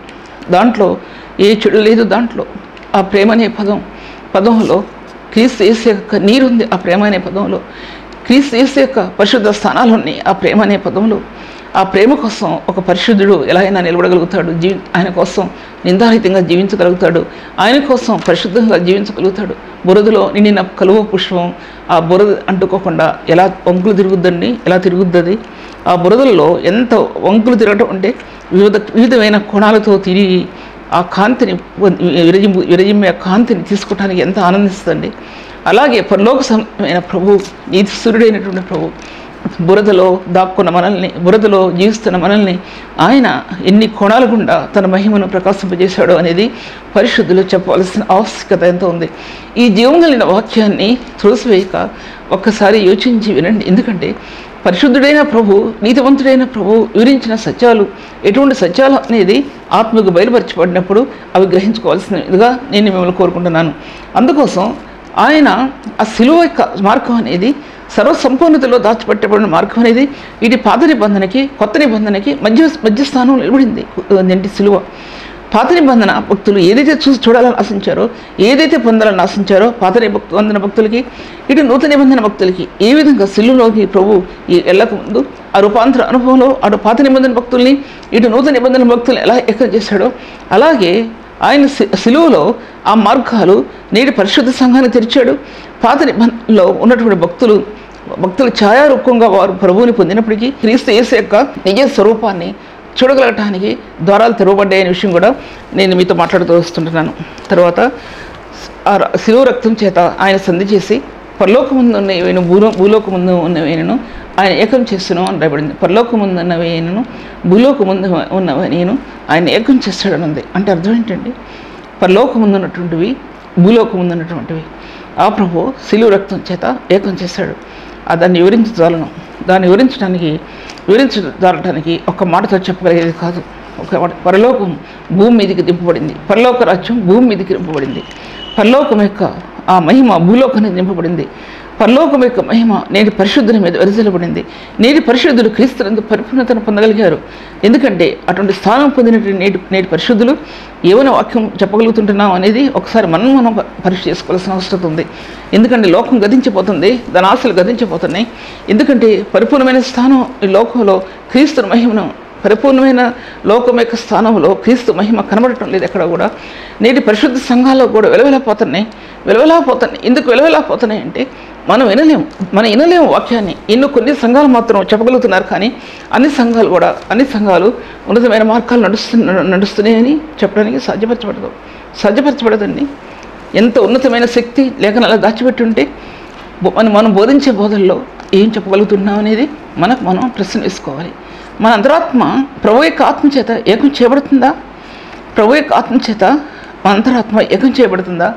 దాంట్లో ఏ చెడు లేదు. దాంట్లో ఆ ప్రేమ అనే పదంలో క్రీస్తు యేసు యొక్క నీరుంది. ఆ ప్రేమ అనే పదంలో క్రీస్తు యేసు యొక్క పరిశుద్ధ స్థానాలు ఉన్నాయి. ఆ ప్రేమ అనే పదంలో ఆ ప్రేమ కోసం ఒక పరిశుద్ధుడు ఎలా అయినా నిలబడగలుగుతాడు, ఆయన కోసం నిందారహితంగా జీవించగలుగుతాడు, ఆయన కోసం పరిశుద్ధంగా జీవించగలుగుతాడు. బురదలో నిండిన కలువ పుష్పం ఆ బురద అంటుకోకుండా ఎలా వంకులు తిరుగుద్దండి, ఎలా తిరుగుద్ది. ఆ బురదల్లో ఎంత వంకులు తిరగటం అంటే వివిధమైన కోణాలతో తిరిగి ఆ కాంతిని విరజిమ్మే కాంతిని తీసుకోవడానికి ఎంత ఆనందిస్తుందండి. అలాగే పరలోక సమమైన ప్రభు, నీతి సూర్యుడైనటువంటి ప్రభు బురదలో దాక్కున్న మనల్ని, బురదలో జీవిస్తున్న మనల్ని ఆయన ఎన్ని కోణాల గుండా తన మహిమను ప్రకాశింపజేశాడు అనేది పరిశుద్ధులు చెప్పవలసిన ఆవశ్యకత ఎంతో ఉంది. ఈ జీవం కలిగిన వాక్యాన్ని త్రోసివేయక ఒక్కసారి యోచించి వినండి. ఎందుకంటే పరిశుద్ధుడైన ప్రభు, నీతివంతుడైన ప్రభు వివరించిన సత్యాలు, ఎటువంటి సత్యాలు అనేది ఆత్మకు బయలుపరచబడినప్పుడు అవి గ్రహించుకోవాల్సినదిగా నేను మిమ్మల్ని కోరుకుంటున్నాను. అందుకోసం ఆయన ఆ సిలువ యొక్క మార్గం అనేది సర్వసంపూర్ణతలో దాచిపెట్టబడిన మార్గం అనేది ఇది పాత నిబంధనకి కొత్త నిబంధనకి మధ్యస్థానం నిలబడింది. ఏంటి సిలువ. పాత నిబంధన భక్తులు ఏదైతే చూడాలని ఆశించారో, ఏదైతే పొందాలని ఆశించారో పాత నిబంధన భక్తులకి, ఇటు నూతన నిబంధన భక్తులకి ఏ విధంగా సిలువలోకి ప్రభు వెళ్ళక ముందు ఆ రూపాంతర అనుభవంలో అటు పాత నిబంధన భక్తుల్ని ఇటు నూతన నిబంధన భక్తుల్ని ఎలా ఎక్కడ చేశాడో, అలాగే ఆయన సిలువలో ఆ మార్గాలు నేటి పరిశుద్ధ సంఘాన్ని తెరిచాడు. పాత నిబంధనలో ఉన్నటువంటి భక్తుల ఛాయారూపంగా వారు ప్రభువుని పొందినప్పటికీ క్రీస్తు యేసు యొక్క నిజ స్వరూపాన్ని చూడగలగటానికి ద్వారాలు తెరవబడ్డాయనే విషయం కూడా నేను మీతో మాట్లాడుతూ వస్తుంటున్నాను. తర్వాత ఆ శిలువ రక్తం చేత ఆయన సంధి చేసి పరలోకముందు ఉన్నవేను భూలోకముందు ఉన్నవేను ఆయన ఏకం చేస్తున్నాను అని రాయబడింది. పరలోకముందు ఉన్నవేను భూలోకముందు ఉన్నవేను ఆయన ఏకం చేస్తాడని ఉంది. అంటే అర్థం ఏంటండి? పరలోకముందు ఉన్నటువంటివి, భూలోకముందు ఉన్నటువంటివి ఆ ప్రభు శిలువ రక్తం చేత ఏకం చేశాడు. దాన్ని దాన్ని వివరించడానికి ఒక్క మాటతో చెప్పగలిగేది కాదు. ఒక పరలోకం భూమి మీదకి దింపబడింది, పరలోక రాజ్యం భూమి మీదకి దింపబడింది, పరలోకం యొక్క ఆ మహిమ భూలోకాన్ని దింపబడింది, పరలోకం యొక్క మహిమ నేటి పరిశుద్ధుని మీద వెదజల్లబడింది. నేటి పరిశుద్ధులు క్రీస్తునందు పరిపూర్ణతను పొందగలిగారు. ఎందుకంటే అటువంటి స్థానం పొందినటువంటి నేటి పరిశుద్ధులు ఏమైనా వాక్యం చెప్పగలుగుతుంటున్నాం అనేది ఒకసారి మనం పరీక్ష చేసుకోవాల్సిన అవసరం ఉంది. ఎందుకంటే లోకం గతించిపోతుంది, దాని ఆశలు గతించిపోతున్నాయి. ఎందుకంటే పరిపూర్ణమైన స్థానం ఈ లోకంలో క్రీస్తు మహిమను, పరిపూర్ణమైన లోకం యొక్క స్థానంలో క్రీస్తు మహిమ కనబడటం లేదు ఎక్కడ కూడా. నేటి పరిశుద్ధ సంఘాల్లో కూడా వెలవెలపోతున్నాయి. ఎందుకు వెలవెలపోతున్నాయి అంటే మనం వినలేము వాక్యాన్ని. కొన్ని సంఘాలు మాత్రం చెప్పగలుగుతున్నారు, కానీ అన్ని సంఘాలు ఉన్నతమైన మార్గాలు నడుస్తున్నాయని చెప్పడానికి సాధ్యపరచబడదండి. ఎంత ఉన్నతమైన శక్తి లేఖనాలు దాచిపెట్టి ఉంటే మనం బోధించే బోధనలో ఏం చెప్పగలుగుతున్నాం అనేది మనం ప్రశ్న వేసుకోవాలి. మన అంతరాత్మ ప్రభు యొక్క ఆత్మ చేత ఏకం చేయబడుతుందా? ప్రభు యొక్క ఆత్మ చేత మన అంతరాత్మ ఏకం చేయబడుతుందా?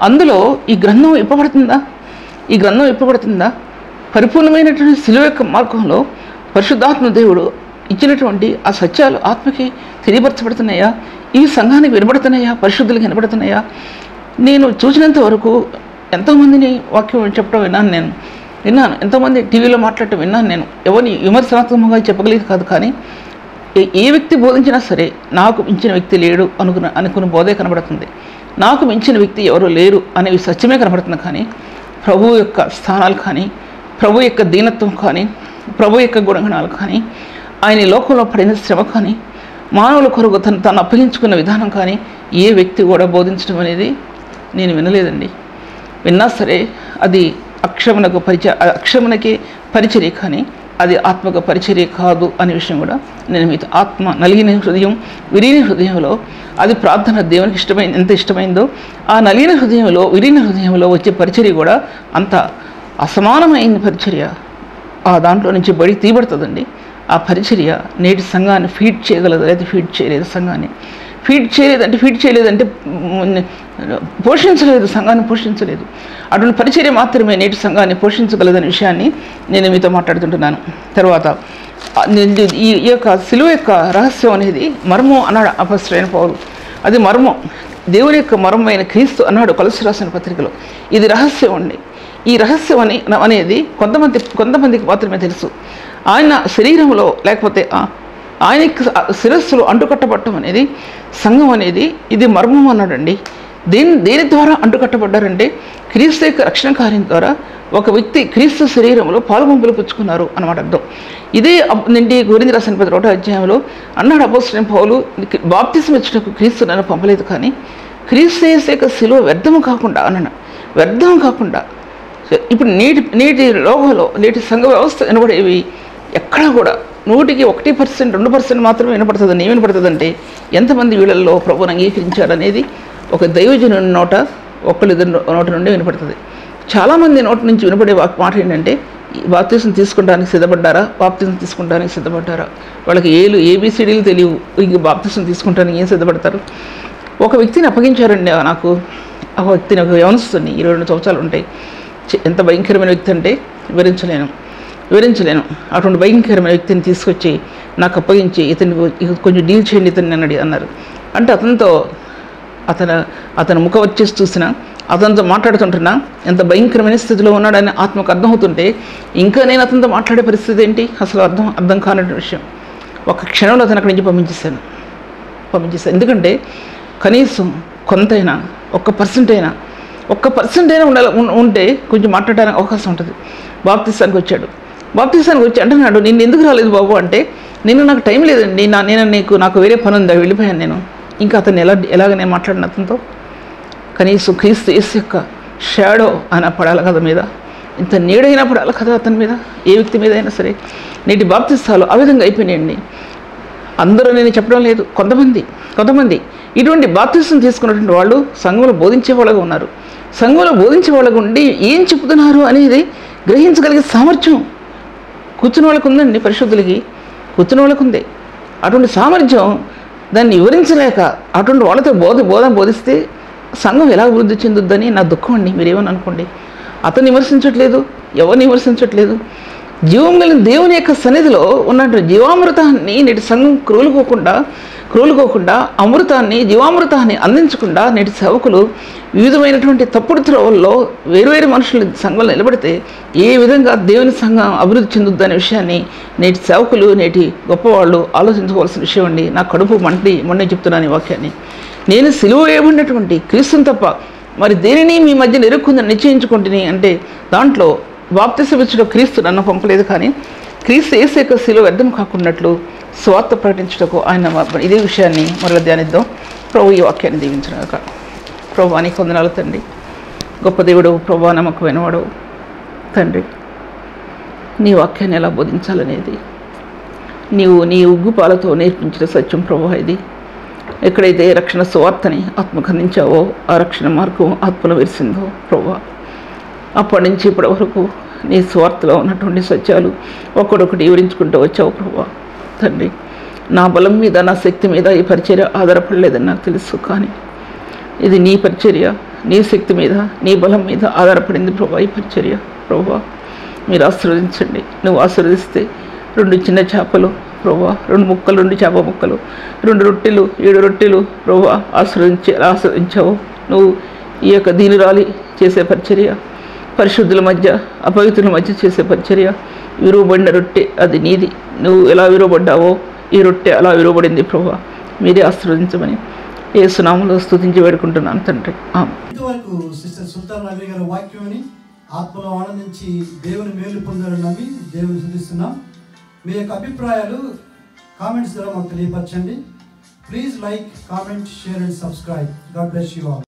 అందులో ఈ గ్రంథం ఇప్పబడుతుందా? పరిపూర్ణమైనటువంటి శిలువ యొక్క మార్గంలో పరిశుద్ధాత్మ దేవుడు ఇచ్చినటువంటి ఆ సత్యాలు ఆత్మకి తెలియపరచబడుతున్నాయా? ఈ సంఘానికి వినబడుతున్నాయా, పరిశుద్ధులకు వినబడుతున్నాయా? నేను చూసినంత వరకు ఎంతోమందిని వాక్యం చెప్పడం విన్నాను, ఎంతోమంది టీవీలో మాట్లాడటం విన్నాను. నేను ఎవరిని విమర్శనాత్మకంగా చెప్పగలిగేది కాదు, కానీ ఏ వ్యక్తి బోధించినా సరే నాకు మించిన వ్యక్తి లేడు అనుకున్న బోధే కనబడుతుంది. నాకు మించిన వ్యక్తి ఎవరు లేరు అనేవి సత్యమే కనబడుతుంది. కానీ ప్రభు యొక్క స్థానాలు కానీ, ప్రభు యొక్క దీనత్వం కానీ, ప్రభు యొక్క గుణగణాలు కానీ, ఆయన లోకంలో పడిన శ్రమ కానీ, మానవుల కొరకు తను అప్పగించుకున్న విధానం కానీ ఏ వ్యక్తి కూడా బోధించడం అనేది నేను వినలేదండి. విన్నా సరే అది అక్షమణకి పరిచర్య, కానీ అది ఆత్మక పరిచర్య కాదు అనే విషయం కూడా నేను మీతో ఆత్మ నలిగిన హృదయం, విరిగిన హృదయంలో అది ప్రార్థన దేవునికి ఎంత ఇష్టమైందో ఆ నలిగిన హృదయంలో, విరిగిన హృదయంలో వచ్చే పరిచర్య కూడా అంత అసమానమైన పరిచర్య. ఆ దాంట్లో నుంచి బయటికి తీయబడుతుందండి. ఆ పరిచర్య నేటి సంఘాన్ని ఫీడ్ చేయగలదు, లేదా ఫీడ్ చేయలేదు. సంఘాన్ని ఫీడ్ చేయలేదంటే పోషించలేదు, సంఘాన్ని పోషించలేదు. అటువంటి పరిచర్య మాత్రమే నేటి సంఘాన్ని పోషించగలదనే విషయాన్ని నేను మీతో మాట్లాడుతుంటున్నాను. తర్వాత ఈ యొక్క సిలువ యొక్క రహస్యం అనేది మర్మం అన్నాడు అపొస్తలుడైన పౌలు. అది మర్మం, దేవుని యొక్క మర్మమైన క్రీస్తు అన్నాడు కొలస్సీ రాసిన పత్రికలో. ఇది రహస్యం అండి. ఈ రహస్యం అనేది కొంతమందికి మాత్రమే తెలుసు. ఆయన శరీరంలో లేకపోతే ఆయనకి శిరస్సులో అంటుకట్టబడటం అనేది, సంఘం అనేది ఇది మర్మం అన్నాడండి. దేని ద్వారా అంటుకట్టబడ్డారంటే క్రీస్తు యొక్క రక్షణ కార్యం ద్వారా ఒక వ్యక్తి క్రీస్తు శరీరంలో పాలుగుంపులు పుచ్చుకున్నారు అన్నమాట అర్థం. ఇదే నుండి కొరింథీ రాసిన 11వ అధ్యాయంలో అన్నాడు అపొస్తలుడైన పౌలు, బాప్తిసం ఇచ్చుటకు క్రీస్తు నన్ను పంపలేదు, కానీ క్రీస్తు యేసు యొక్క శిలువ వ్యర్థం కాకుండా అన్నాడు. వ్యర్థం కాకుండా ఇప్పుడు నేటి లోకంలో నేటి సంఘ వ్యవస్థ వినబడేవి ఎక్కడా కూడా 1%, 2% మాత్రమే వినపడుతుందని. ఏం వినపడుతుందంటే ఎంతమంది వీళ్ళల్లో ప్రభువుని అంగీకరించారనేది ఒక దైవజనుని నోట, ఒక్కళ్ళిద్దరి నోట నుండి వినపడుతుంది. చాలామంది నోటి నుంచి వినపడే మాట ఏంటంటే బాప్తిసం తీసుకుంటానికి సిద్ధపడ్డారా? వాళ్ళకి ఏబిసిడీలు తెలియవు, ఇంక బాప్తిసం తీసుకుంటానికి ఏం సిద్ధపడతారు? ఒక వ్యక్తిని అప్పగించారండి నాకు. ఆ వ్యక్తిని ఒక యవనస్తుని 22 సంవత్సరాలు ఉంటాయి. ఎంత భయంకరమైన వ్యక్తి అంటే వివరించలేను. అటువంటి భయంకరమైన వ్యక్తిని తీసుకొచ్చి నాకు అప్పగించి ఇతన్ని కొంచెం డీల్ చేయండి ఇతన్ని అన్నారు. అంటే అతను ముఖం వచ్చేసి చూసినా, అతనితో మాట్లాడుతుంటున్నా ఎంత భయంకరమైన స్థితిలో ఉన్నాడని ఆత్మకు అర్థమవుతుంటే ఇంకా నేను అతనితో మాట్లాడే పరిస్థితి ఏంటి అసలు అర్థం కానటువంటి విషయం. ఒక క్షణంలో అతను అక్కడి నుంచి పంపించేశాను. ఎందుకంటే కనీసం కొంతైనా 1% అయినా ఉంటే కొంచెం మాట్లాడడానికి అవకాశం ఉంటుంది. బాప్తిసానికి వచ్చి అంటున్నాడు, నిన్ను ఎందుకు రాలేదు బాబు అంటే, నాకు టైం లేదండి, నాకు వేరే పని ఉందా, వెళ్ళిపోయాను నేను. ఇంకా అతన్ని ఎలాగ నేను మాట్లాడిన అతనితో? కనీసం క్రీస్తు యేసు యొక్క షాడో ఆయన పడాలి కదా మీద, ఇంత నీడైనా పడాలి కదా అతని మీద, ఏ వ్యక్తి మీద అయినా సరే. నేటి బాప్తిస్తాలు ఆ విధంగా అయిపోయినాయండి. అందరూ నేను చెప్పడం లేదు, కొంతమంది ఇటువంటి బాప్తిసం తీసుకున్నటువంటి వాళ్ళు సంఘంలో బోధించే వాళ్ళగా ఉన్నారు. సంఘంలో బోధించే వాళ్ళగా ఉండి ఏం చెప్తున్నారు అనేది గ్రహించగలిగే సామర్థ్యం కూర్చున్న వాళ్ళకు ఉందండి. పరిశుద్ధులకి కూర్చున్న వాళ్ళకు ఉంది అటువంటి సామర్థ్యం. దాన్ని వివరించలేక అటువంటి వాళ్ళతో బోధిస్తే సంఘం ఎలా అభివృద్ధి చెందుద్దని నా దుఃఖం అండి. మీరేమని అనుకోండి. అతను విమర్శించట్లేదు, ఎవరిని విమర్శించట్లేదు. జీవం కలిగిన దేవుని యొక్క సన్నిధిలో ఉన్నటువంటి జీవామృతాన్ని నేటి సంఘం క్రూలుకోకుండా అమృతాన్ని, జీవామృతాన్ని అందించకుండా నేటి సేవకులు వివిధమైనటువంటి తప్పుడు త్రోవల్లో వేరువేరు మనుషులు సంఘంలో నిలబడితే ఏ విధంగా దేవుని సంఘం అభివృద్ధి చెందుద్దనే విషయాన్ని నేటి సేవకులు, నేటి గొప్పవాళ్ళు ఆలోచించుకోవాల్సిన విషయం అండి. నా కడుపు మొన్నే చెప్తున్నాను ఈ వాక్యాన్ని. నేను సిలువ వేయబడినటువంటి క్రీస్తుని తప్ప మరి దేనిని మీ మధ్య ఇరుక్కుందని నిశ్చయించుకుంటుని అంటే దాంట్లో బాప్తిసం ఇచ్చుటకు క్రీస్తు నన్ను పంపలేదు, కానీ క్రీస్తు యేసు యొక్క శిలువ వ్యర్థం కాకున్నట్లు స్వార్థ ప్రకటించుటకు ఆయన ఇదే విషయాన్ని మరలా ధ్యానిద్దాం. ప్రభు ఈ వాక్యాన్ని దీవించుగాక. ప్రభు నీకు వందనాలు తండ్రి. గొప్ప దేవుడు, ప్రభు నమ్మకమైనవాడు తండ్రి. నీ వాక్యాన్ని ఎలా బోధించాలనేది నీవు నీ ఉగ్గుపాలతో నేర్పించిన సత్యం ప్రభు. ఇది ఎక్కడైతే రక్షణ స్వార్థని ఆత్మకు అందించావో ఆ రక్షణ మార్గం ఆత్మలో విరిసిందో ప్రభు, అప్పటి నుంచి ఇప్పటి వరకు నీ స్వార్థలో ఉన్నటువంటి సత్యాలు ఒక్కొక్కటి వివరించుకుంటూ వచ్చావు ప్రభు తండ్రి. నా బలం మీద, నా శక్తి మీద ఈ పరిచర్య ఆధారపడలేదని నాకు తెలుసు, కానీ ఇది నీ పరిచర్య, నీ శక్తి మీద, నీ బలం మీద ఆధారపడింది ప్రభు ఈ పరిచర్య. ప్రభు మీరు ఆశీర్వదించండి. నువ్వు ఆశీర్వదిస్తే 2 చిన్న చేపలు ప్రభా 2 ముక్కలు 2 చేప ముక్కలు 2 రొట్టెలు 7 రొట్టెలు ప్రభా ఆశ్రయించావు. నువ్వు ఈ యొక్క దీనురాలి చేసే పరిచర్య, పరిశుద్ధుల మధ్య అపవిత్రుల మధ్య చేసే పరిచర్య, విరువబడిన రొట్టె అది నీది. నువ్వు ఎలా విరువబడ్డావో ఈ రొట్టె అలా విరువబడింది ప్రభా. మీరే ఆశీర్వదించమని యేసు నామములో స్తుతించి వేడుకుంటున్నాను తండ్రి. ఇంతవరకు సిస్టర్ సుల్తాన్ నవీన్ గారి వాక్యాన్ని ఆత్మలో ఆనందించి దేవుని మేలు పొందాలని నమ్మి దేవుని స్తుతిస్తున్నాం. మీ యొక్క అభిప్రాయాలు కామెంట్స్ ద్వారా మాకు తెలియపరచండి. Please like, comment, share and subscribe. God bless you all.